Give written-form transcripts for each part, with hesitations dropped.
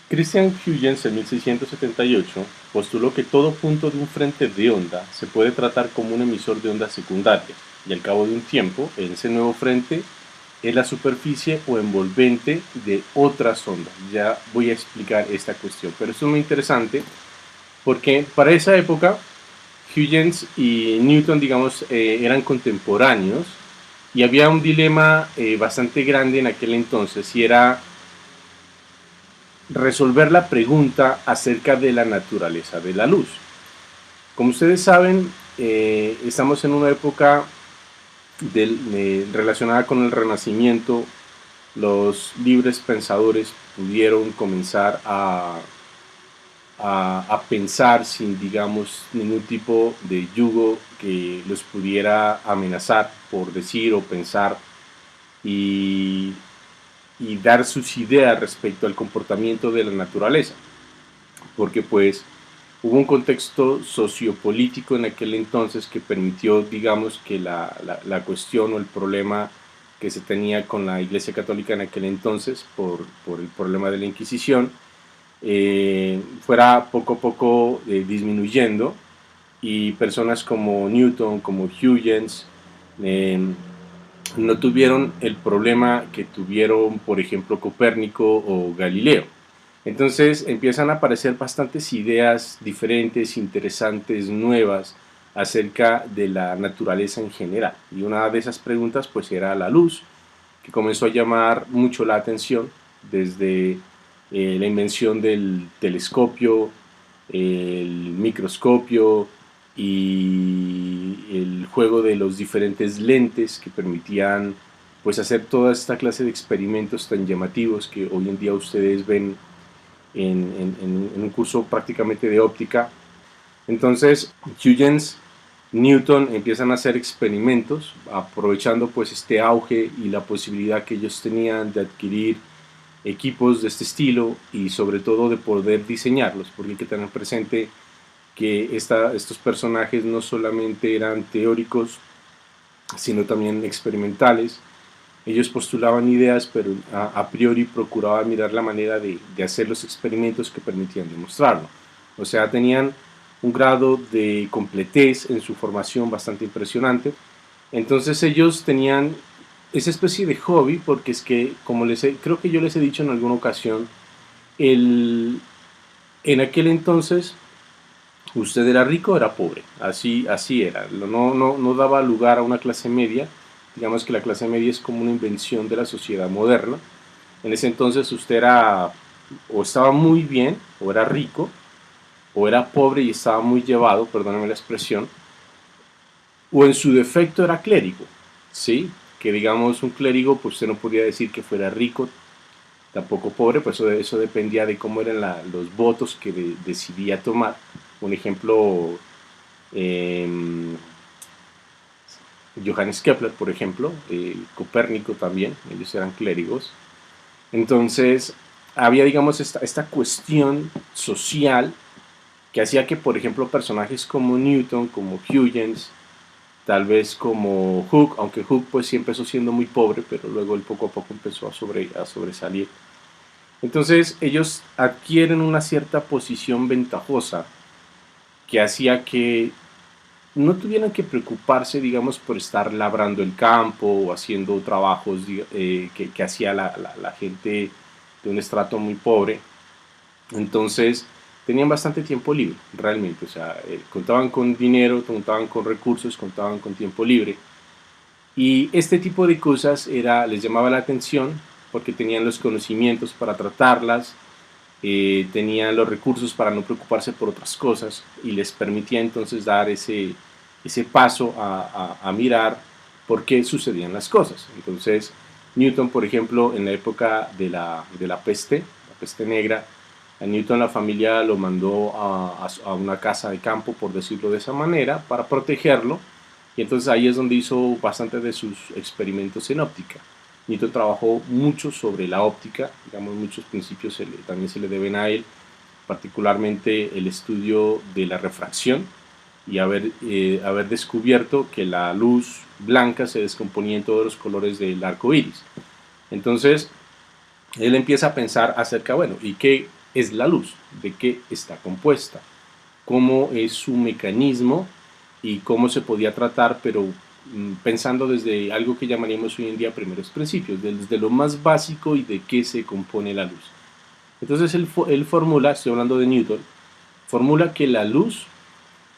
Christian Huygens en 1678 postuló que todo punto de un frente de onda se puede tratar como un emisor de onda secundaria, y al cabo de un tiempo, ese nuevo frente es la superficie o envolvente de otras ondas. Ya voy a explicar esta cuestión, pero esto es muy interesante porque para esa época Huygens y Newton, digamos, eran contemporáneos y había un dilema bastante grande en aquel entonces y era resolver la pregunta acerca de la naturaleza de la luz. Como ustedes saben, estamos en una época relacionada con el Renacimiento. Los libres pensadores pudieron comenzar a pensar sin, digamos, ningún tipo de yugo que los pudiera amenazar por decir o pensar y, y dar sus ideas respecto al comportamiento de la naturaleza, porque pues hubo un contexto sociopolítico en aquel entonces que permitió, digamos, que la cuestión o el problema que se tenía con la Iglesia Católica en aquel entonces por el problema de la Inquisición fuera poco a poco disminuyendo, y personas como Newton, como Huygens, eh, no tuvieron el problema que tuvieron, por ejemplo, Copérnico o Galileo. Entonces empiezan a aparecer bastantes ideas diferentes, interesantes, nuevas acerca de la naturaleza en general. Y una de esas preguntas pues era la luz, que comenzó a llamar mucho la atención desde la invención del telescopio, el microscopio y el juego de los diferentes lentes que permitían pues hacer toda esta clase de experimentos tan llamativos que hoy en día ustedes ven en un curso prácticamente de óptica. Entonces Huygens, Newton empiezan a hacer experimentos aprovechando pues este auge y la posibilidad que ellos tenían de adquirir equipos de este estilo y sobre todo de poder diseñarlos, porque hay que tener presente que estos personajes no solamente eran teóricos, sino también experimentales. Ellos postulaban ideas, pero a priori procuraban mirar la manera de hacer los experimentos que permitían demostrarlo. O sea, tenían un grado de completez en su formación bastante impresionante. Entonces ellos tenían esa especie de hobby, porque es que, como creo que yo les he dicho en alguna ocasión, en aquel entonces usted era rico o era pobre, así era, no daba lugar a una clase media. Digamos que la clase media es como una invención de la sociedad moderna. En ese entonces usted era o estaba muy bien o era rico, o era pobre y estaba muy llevado, perdóname la expresión, o en su defecto era clérigo, ¿sí? Que digamos un clérigo, pues usted no podía decir que fuera rico, tampoco pobre, pues eso dependía de cómo eran los votos que decidía tomar. Un ejemplo, eh, Johannes Kepler, por ejemplo, Copérnico también, ellos eran clérigos. Entonces, había, digamos, esta cuestión social que hacía que, por ejemplo, personajes como Newton, como Huygens, tal vez como Hooke, aunque Hooke pues sí empezó siendo muy pobre, pero luego él poco a poco empezó a sobresalir. Entonces ellos adquieren una cierta posición ventajosa que hacía que no tuvieran que preocuparse, digamos, por estar labrando el campo o haciendo trabajos que hacía la gente de un estrato muy pobre. Entonces tenían bastante tiempo libre, realmente. O sea, contaban con dinero, contaban con recursos, contaban con tiempo libre. Y este tipo de cosas les llamaba la atención porque tenían los conocimientos para tratarlas, tenían los recursos para no preocuparse por otras cosas, y les permitía entonces dar ese paso a mirar por qué sucedían las cosas. Entonces Newton, por ejemplo, en la época de la peste negra, a Newton la familia lo mandó a una casa de campo, por decirlo de esa manera, para protegerlo, y entonces ahí es donde hizo bastante de sus experimentos en óptica. Newton trabajó mucho sobre la óptica, digamos, muchos principios también se le deben a él, particularmente el estudio de la refracción y haber descubierto que la luz blanca se descomponía en todos los colores del arco iris. Entonces, él empieza a pensar acerca, bueno, ¿y es la luz, de qué está compuesta, cómo es su mecanismo y cómo se podía tratar, pero pensando desde algo que llamaríamos hoy en día primeros principios, desde lo más básico y de qué se compone la luz. Entonces él formula, estoy hablando de Newton, formula que la luz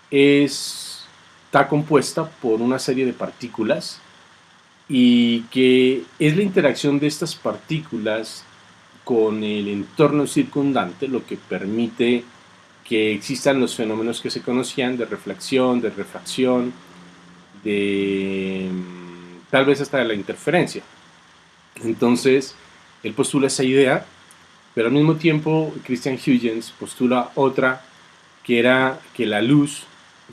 está compuesta por una serie de partículas y que es la interacción de estas partículas con el entorno circundante lo que permite que existan los fenómenos que se conocían de reflexión, de refracción, de tal vez hasta de la interferencia. Entonces, él postula esa idea, pero al mismo tiempo Christian Huygens postula otra, que era que la luz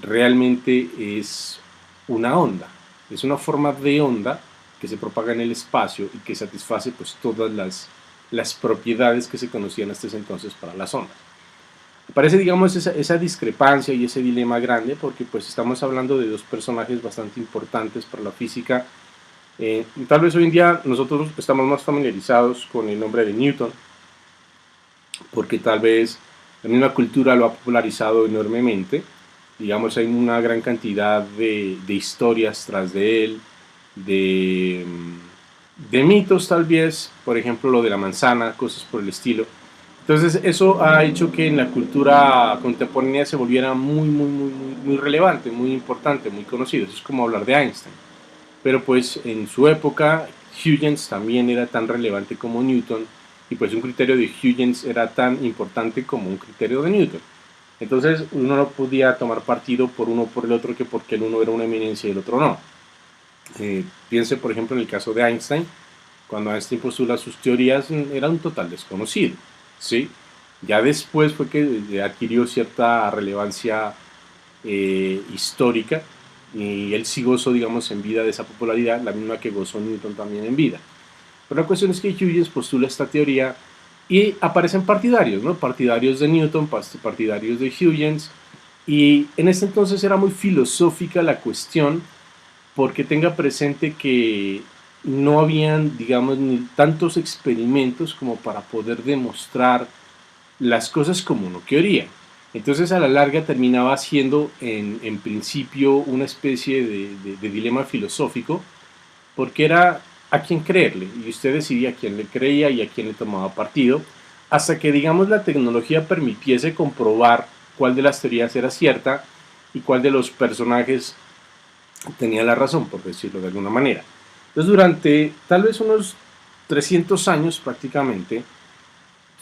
realmente es una onda, es una forma de onda que se propaga en el espacio y que satisface pues todas las propiedades que se conocían hasta ese entonces para las ondas. Me parece, digamos, esa discrepancia y ese dilema grande, porque pues estamos hablando de dos personajes bastante importantes para la física. Tal vez hoy en día nosotros estamos más familiarizados con el nombre de Newton, porque tal vez la misma cultura lo ha popularizado enormemente. Digamos, hay una gran cantidad de historias tras de él, de mitos tal vez, por ejemplo lo de la manzana, cosas por el estilo. Entonces eso ha hecho que en la cultura contemporánea se volviera muy relevante, muy importante, muy conocido. Eso es como hablar de Einstein. Pero pues en su época Huygens también era tan relevante como Newton y pues un criterio de Huygens era tan importante como un criterio de Newton. Entonces uno no podía tomar partido por uno o por el otro que porque el uno era una eminencia y el otro no. Piense por ejemplo en el caso de Einstein. Cuando Einstein postula sus teorías era un total desconocido, ¿sí? Ya después fue que adquirió cierta relevancia histórica y él sí gozó, digamos, en vida de esa popularidad, la misma que gozó Newton también en vida. Pero la cuestión es que Huygens postula esta teoría y aparecen partidarios, ¿no? Partidarios de Newton, partidarios de Huygens, y en ese entonces era muy filosófica la cuestión porque tenga presente que no habían, digamos, ni tantos experimentos como para poder demostrar las cosas como uno quería. Entonces a la larga terminaba siendo en principio una especie de dilema filosófico, porque era a quién creerle, y usted decidía a quién le creía y a quién le tomaba partido, hasta que digamos la tecnología permitiese comprobar cuál de las teorías era cierta y cuál de los personajes tenía la razón, por decirlo de alguna manera. Entonces durante tal vez unos 300 años prácticamente,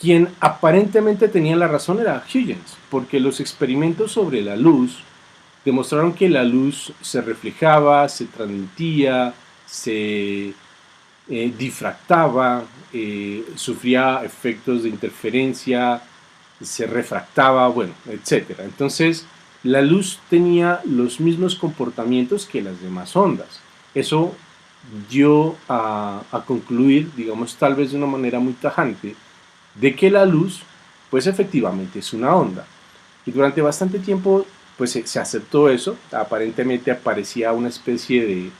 quien aparentemente tenía la razón era Huygens, porque los experimentos sobre la luz demostraron que la luz se reflejaba, se transmitía, se difractaba, sufría efectos de interferencia, se refractaba, bueno, etc. Entonces, la luz tenía los mismos comportamientos que las demás ondas. Eso dio a concluir, digamos, tal vez de una manera muy tajante, de que la luz, pues efectivamente es una onda. Y durante bastante tiempo, pues se aceptó eso. Aparentemente aparecía una especie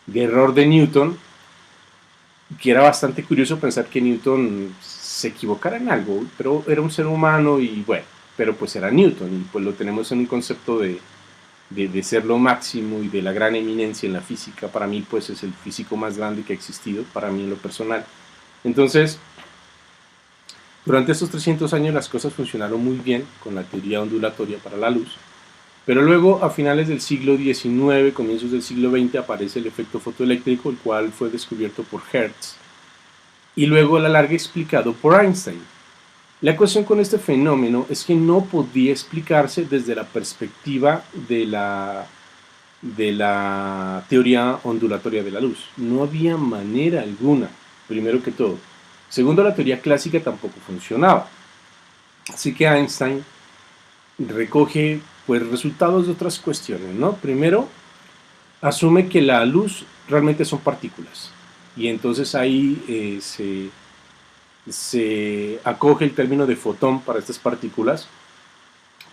de error de Newton, que era bastante curioso pensar que Newton se equivocara en algo, pero era un ser humano y bueno, pero pues era Newton y pues lo tenemos en un concepto de ser lo máximo y de la gran eminencia en la física. Para mí pues es el físico más grande que ha existido, para mí en lo personal. Entonces, durante estos 300 años las cosas funcionaron muy bien con la teoría ondulatoria para la luz, pero luego a finales del siglo XIX, comienzos del siglo XX, aparece el efecto fotoeléctrico, el cual fue descubierto por Hertz, y luego a la larga explicado por Einstein. La cuestión con este fenómeno es que no podía explicarse desde la perspectiva de la teoría ondulatoria de la luz. No había manera alguna, primero que todo. Segundo, la teoría clásica tampoco funcionaba. Así que Einstein recoge pues resultados de otras cuestiones, ¿no? Primero, asume que la luz realmente son partículas y entonces ahí se acoge el término de fotón para estas partículas.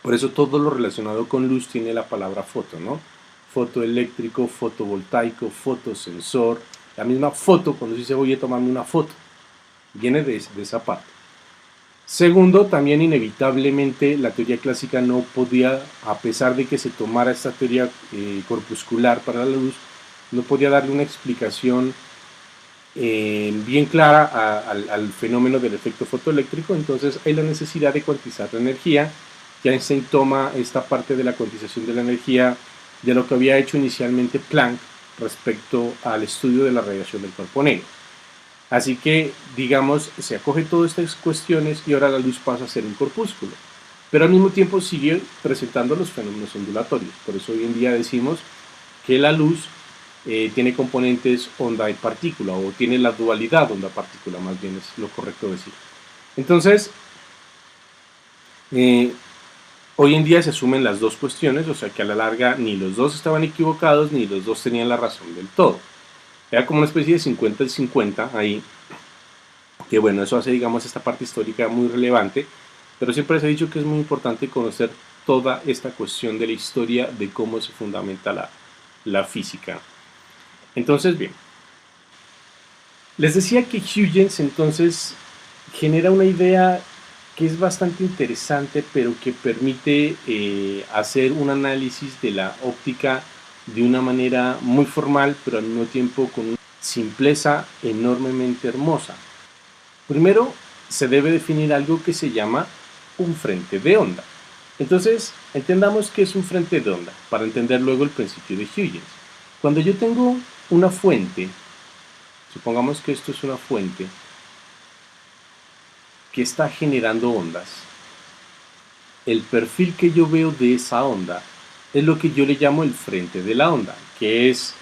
Por eso todo lo relacionado con luz tiene la palabra foto, ¿no? Fotoeléctrico, fotovoltaico, fotosensor. La misma foto, cuando se dice voy a tomarme una foto, viene de esa parte. Segundo, también inevitablemente la teoría clásica no podía, a pesar de que se tomara esta teoría corpuscular para la luz, no podía darle una explicación bien clara al fenómeno del efecto fotoeléctrico. Entonces hay la necesidad de cuantizar la energía. Ya Einstein toma esta parte de la cuantización de la energía de lo que había hecho inicialmente Planck respecto al estudio de la radiación del cuerpo negro. Así que, digamos, se acoge todas estas cuestiones y ahora la luz pasa a ser un corpúsculo. Pero al mismo tiempo sigue presentando los fenómenos ondulatorios. Por eso hoy en día decimos que la luz tiene componentes onda y partícula, o tiene la dualidad onda-partícula, más bien es lo correcto decir. Entonces, hoy en día se asumen las dos cuestiones, o sea que a la larga ni los dos estaban equivocados, ni los dos tenían la razón del todo. Era como una especie de 50 y 50 ahí, que bueno, eso hace, digamos, esta parte histórica muy relevante, pero siempre se ha dicho que es muy importante conocer toda esta cuestión de la historia de cómo se fundamenta la física. Entonces, bien, les decía que Huygens entonces genera una idea que es bastante interesante, pero que permite hacer un análisis de la óptica de una manera muy formal, pero al mismo tiempo con una simpleza enormemente hermosa. Primero, se debe definir algo que se llama un frente de onda. Entonces, entendamos qué es un frente de onda, para entender luego el principio de Huygens. Cuando yo tengo una fuente, supongamos que esto es una fuente que está generando ondas, el perfil que yo veo de esa onda es lo que yo le llamo el frente de la onda, que es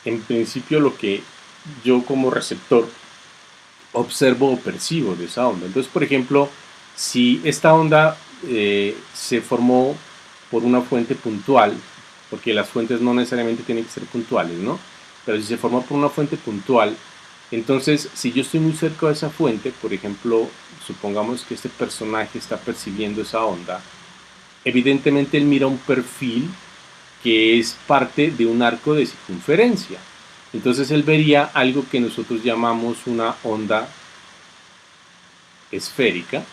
en principio lo que yo como receptor observo o percibo de esa onda. Entonces, por ejemplo, si esta onda se formó por una fuente puntual, porque las fuentes no necesariamente tienen que ser puntuales, ¿no? Pero si se formó por una fuente puntual, entonces si yo estoy muy cerca de esa fuente, por ejemplo, supongamos que este personaje está percibiendo esa onda, evidentemente él mira un perfil que es parte de un arco de circunferencia. Entonces él vería algo que nosotros llamamos una onda esférica.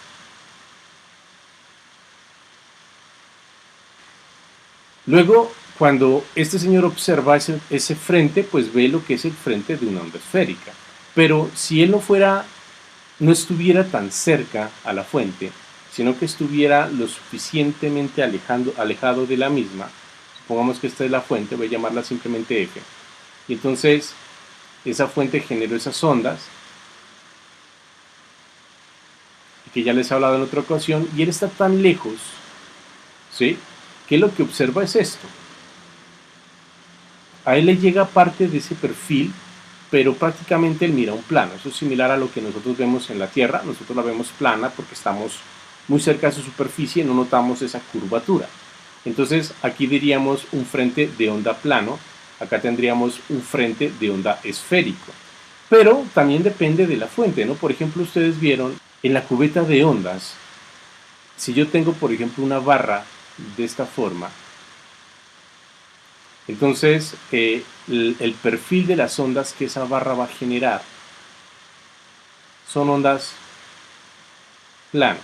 Luego, cuando este señor observa ese frente, pues ve lo que es el frente de una onda esférica. Pero si él no estuviera tan cerca a la fuente, sino que estuviera lo suficientemente alejado de la misma, supongamos que esta es la fuente, voy a llamarla simplemente F, y entonces esa fuente generó esas ondas, que ya les he hablado en otra ocasión, y él está tan lejos, ¿sí?, que lo que observa es esto. A él le llega parte de ese perfil, pero prácticamente él mira un plano. Eso es similar a lo que nosotros vemos en la Tierra. Nosotros la vemos plana porque estamos muy cerca de su superficie y no notamos esa curvatura. Entonces aquí diríamos un frente de onda plano, acá tendríamos un frente de onda esférico. Pero también depende de la fuente, ¿no? Por ejemplo, ustedes vieron en la cubeta de ondas, si yo tengo, por ejemplo, una barra de esta forma, entonces el perfil de las ondas que esa barra va a generar son ondas planas,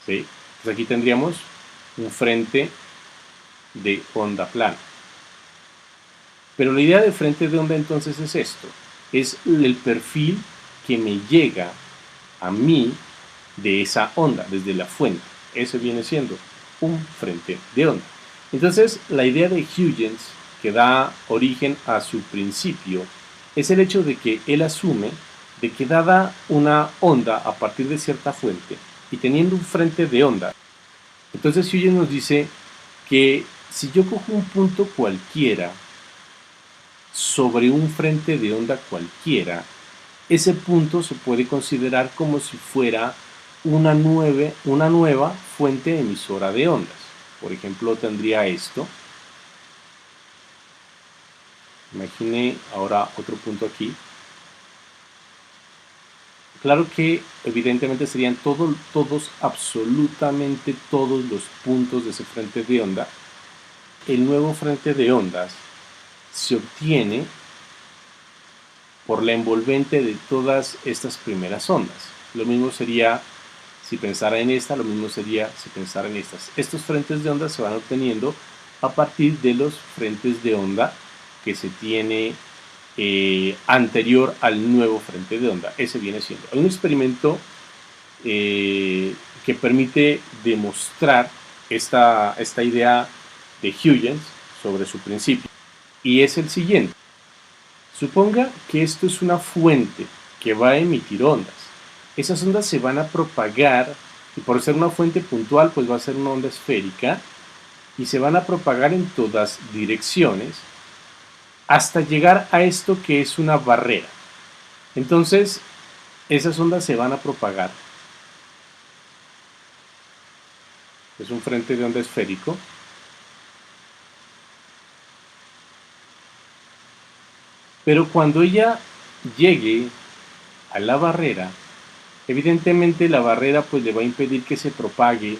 ¿sí? Pues aquí tendríamos un frente de onda plana. Pero la idea de frente de onda entonces es esto, es el perfil que me llega a mí de esa onda, desde la fuente. Eso viene siendo un frente de onda. Entonces, la idea de Huygens, que da origen a su principio, es el hecho de que él asume de que dada una onda a partir de cierta fuente y teniendo un frente de onda, entonces Huygens nos dice que si yo cojo un punto cualquiera sobre un frente de onda cualquiera, ese punto se puede considerar como si fuera una nueva fuente emisora de ondas. Por ejemplo, tendría esto. Imagine ahora otro punto aquí. Claro que evidentemente serían absolutamente todos los puntos de ese frente de onda. El nuevo frente de ondas se obtiene por la envolvente de todas estas primeras ondas. Lo mismo sería si pensara en esta, lo mismo sería si pensara en estas. Estos frentes de onda se van obteniendo a partir de los frentes de onda que se tiene anterior al nuevo frente de onda. Ese viene siendo. Hay un experimento que permite demostrar esta idea de Huygens sobre su principio. Y es el siguiente. Suponga que esto es una fuente que va a emitir ondas. Esas ondas se van a propagar, y por ser una fuente puntual, pues va a ser una onda esférica, y se van a propagar en todas direcciones hasta llegar a esto que es una barrera. Entonces, esas ondas se van a propagar. Es un frente de onda esférico. Pero cuando ella llegue a la barrera, evidentemente la barrera pues le va a impedir que se propague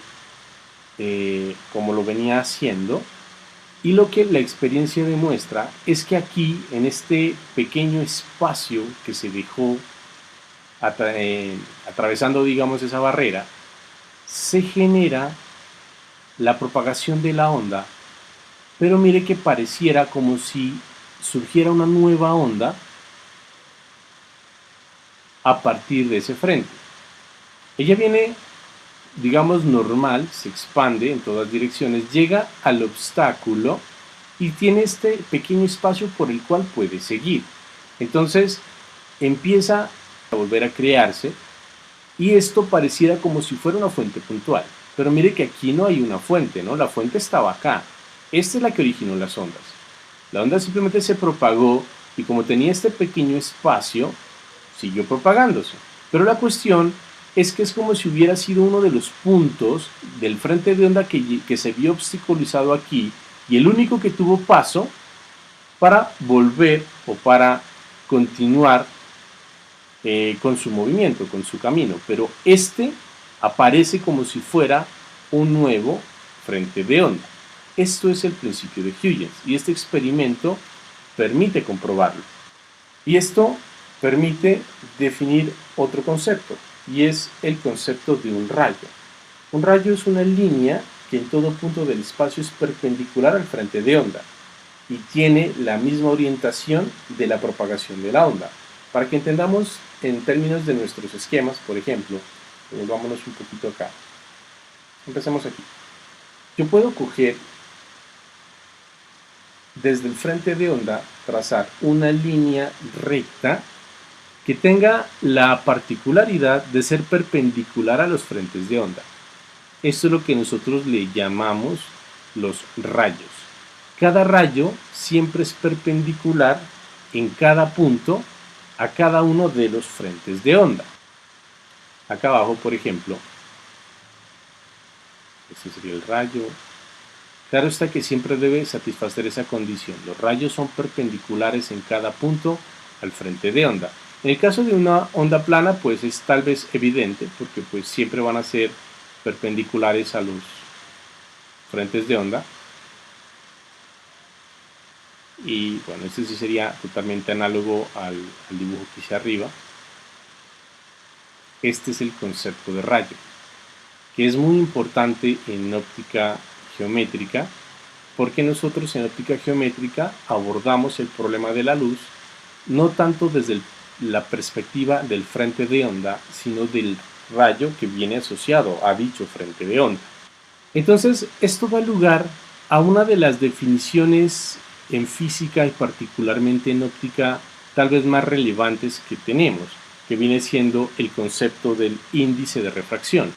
como lo venía haciendo. Y lo que la experiencia demuestra es que aquí, en este pequeño espacio que se dejó atravesando, digamos, esa barrera, se genera la propagación de la onda, pero mire que pareciera como si surgiera una nueva onda a partir de ese frente. Ella viene, digamos, normal, se expande en todas direcciones, llega al obstáculo y tiene este pequeño espacio por el cual puede seguir. Entonces empieza a volver a crearse y esto pareciera como si fuera una fuente puntual. Pero mire que aquí no hay una fuente, ¿no? La fuente estaba acá. Esta es la que originó las ondas. La onda simplemente se propagó y como tenía este pequeño espacio, siguió propagándose. Pero la cuestión es que es como si hubiera sido uno de los puntos del frente de onda que se vio obstaculizado aquí y el único que tuvo paso para volver o para continuar con su movimiento, con su camino. Pero este aparece como si fuera un nuevo frente de onda. Esto es el principio de Huygens y este experimento permite comprobarlo. Y esto permite definir otro concepto y es el concepto de un rayo. Un rayo es una línea que en todo punto del espacio es perpendicular al frente de onda y tiene la misma orientación de la propagación de la onda. Para que entendamos en términos de nuestros esquemas, por ejemplo, vámonos un poquito acá. Empecemos aquí. Yo puedo coger desde el frente de onda, trazar una línea recta que tenga la particularidad de ser perpendicular a los frentes de onda. Esto es lo que nosotros le llamamos los rayos. Cada rayo siempre es perpendicular en cada punto a cada uno de los frentes de onda. Acá abajo, por ejemplo, este sería el rayo. Claro está que siempre debe satisfacer esa condición. Los rayos son perpendiculares en cada punto al frente de onda. En el caso de una onda plana, pues es tal vez evidente, porque pues siempre van a ser perpendiculares a los frentes de onda. Y bueno, este sí sería totalmente análogo al dibujo que hice arriba. Este es el concepto de rayo, que es muy importante en óptica geométrica, porque nosotros en óptica geométrica abordamos el problema de la luz no tanto desde la perspectiva del frente de onda, sino del rayo que viene asociado a dicho frente de onda. Entonces, esto da lugar a una de las definiciones en física y particularmente en óptica tal vez más relevantes que tenemos, que viene siendo el concepto del índice de refracción.